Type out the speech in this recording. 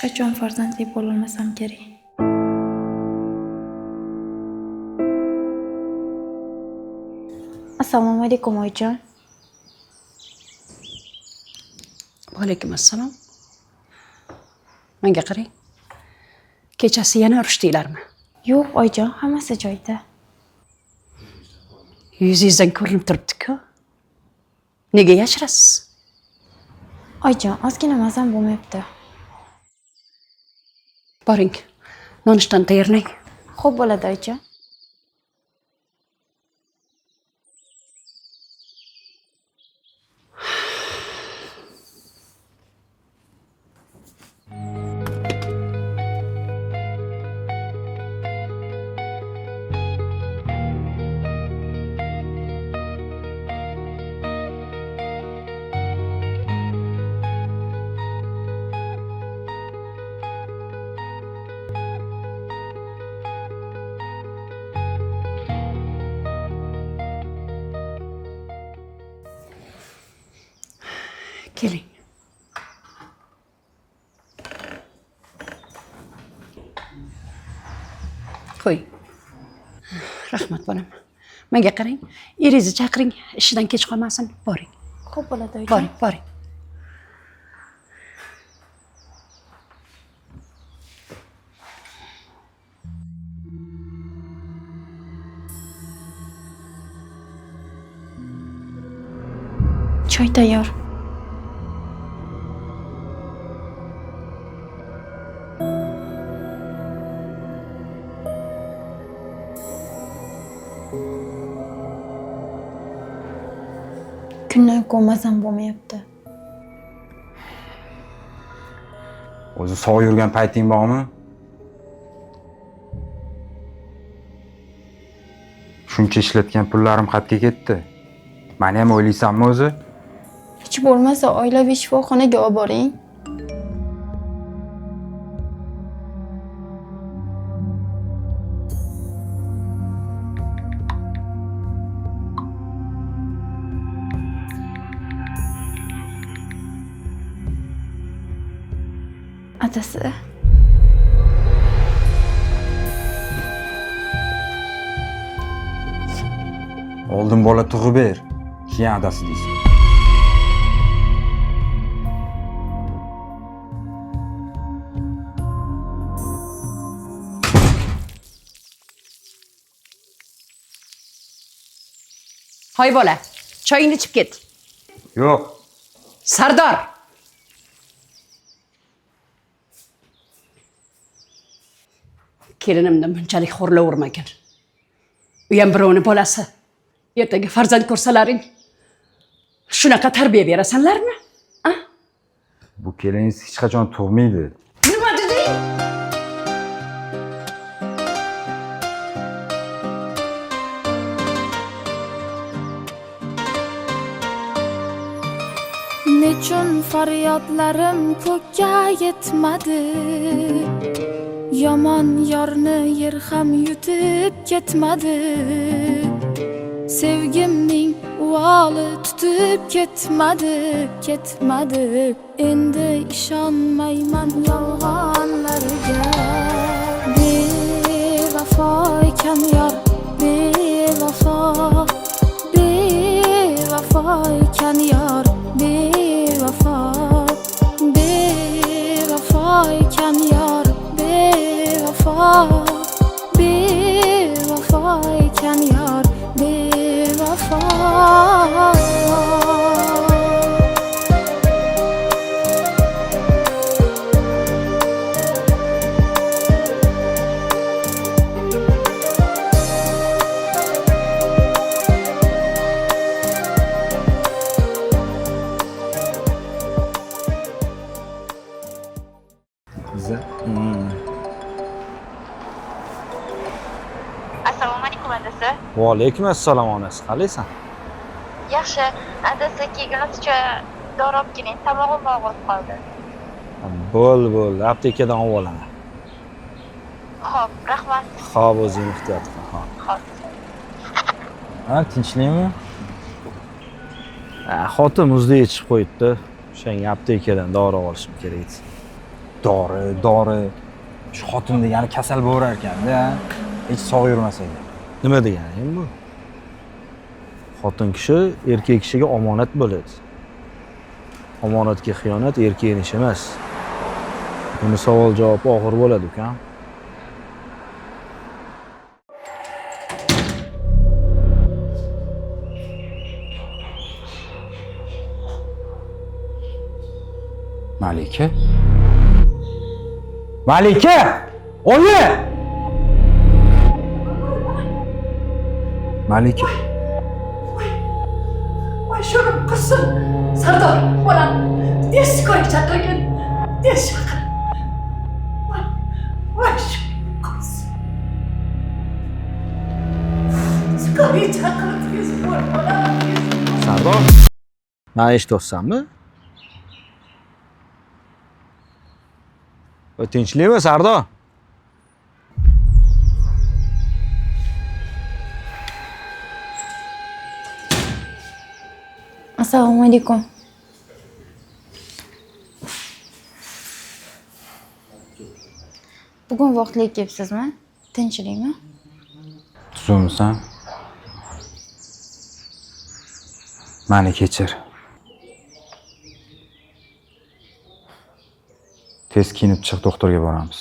qachon farzandli bo'lolmasam kerak. Assalomu alaykum oyijon. Va alaykum assalom. Menga qarang. Kechasi yana urushdinglarmi? Yo'q oyijon, hammasi joyida. Yuzingizdan ko'rinib turibdi-ku. Nega yashirasiz? Oyijon, ozgina mazam bo'lmayapti. Boring, nonushtan tayyorlang. Xo'p bo'ladi oyijon. Keling. Qo'y. Rahmat bolam. Menga qarang. Eringizni chaqiring, ishidan kech qolmasin. Boring. Xo'p bo'ladi oyijon. Boring, boring. Choy tayyor. Kundan kun mazam bo'lmayapti. O'zi sog' yurgan payting bormi? Shuncha ishlatgan pullarim qayerga ketdi? Meni ham o'ylaysanmi o'zi? Hech bo'lmasa oilaviy shifoxonaga olib boring. Adasi. Oldin bola tug'ib ber, keyin adasi deysan. Hoy bola, choyingni ichib ket. Yo'q. Sardor. Kelinimdan bunchalik xo'rlavermagin. U ham birovning bolasi. Ertaga farzand ko'rsalaring, shunaqa tarbiya berasanlarmi? Bu keliningiz hech qachon tug'maydi. Nima deding? Nechun faryodlarim ko'kka yetmadi. Yomon yorni yer ham yutib ketmadi. Sevgimning uvoli tutib ketmadi. Endi ishonmayman yolg'onlarga. Bevafo ekan yor, bevafo ekan yor, bevafo ekan yor, bevafo ekan yor, bevafo. Assalomu alaykum adasi. Va alaykum assalom onasi. Qalaysan? Yaxshi, adasi kelguncha dori olib keling, tomog'im og'rib qoldi. Bo'l, aptekadan olib olaman. Xo'p, rahmat. Xo'p, o'zing ehtiyot qil. Xo'p. Ha, tinchlikmi? Xotin muzda yechib qo'yibdi. O'shanga aptekadan dori olishim kerak edi. Dori. Shu xotin degani kasal bo'lar ekanda. Hech sog' yurmas ekan. Nima deganing bu? Xotin kishi erkak kishiga omonat bo'ladi. Omonatga xiyonat erkakning ishi emas. Buni savol-javob og'ir bo'ladi, ukam. Malika? Malika! Oyi! Malika. voy sho'rim qizim Sardor bolam tez ko'rik chaqirgin tez chaqir voy sho'rim qizim ko'rik chaqir tez bo'l bolam Sardor, meni eshityapsanmi? Tinchlikmi, Sardor? Assalomu alaykum. Bugun vaqtli kelibsizmi? Tinchlikmi? Tuzukmisan? Meni kechir. Tez kiyinib chiq, doktorga boramiz.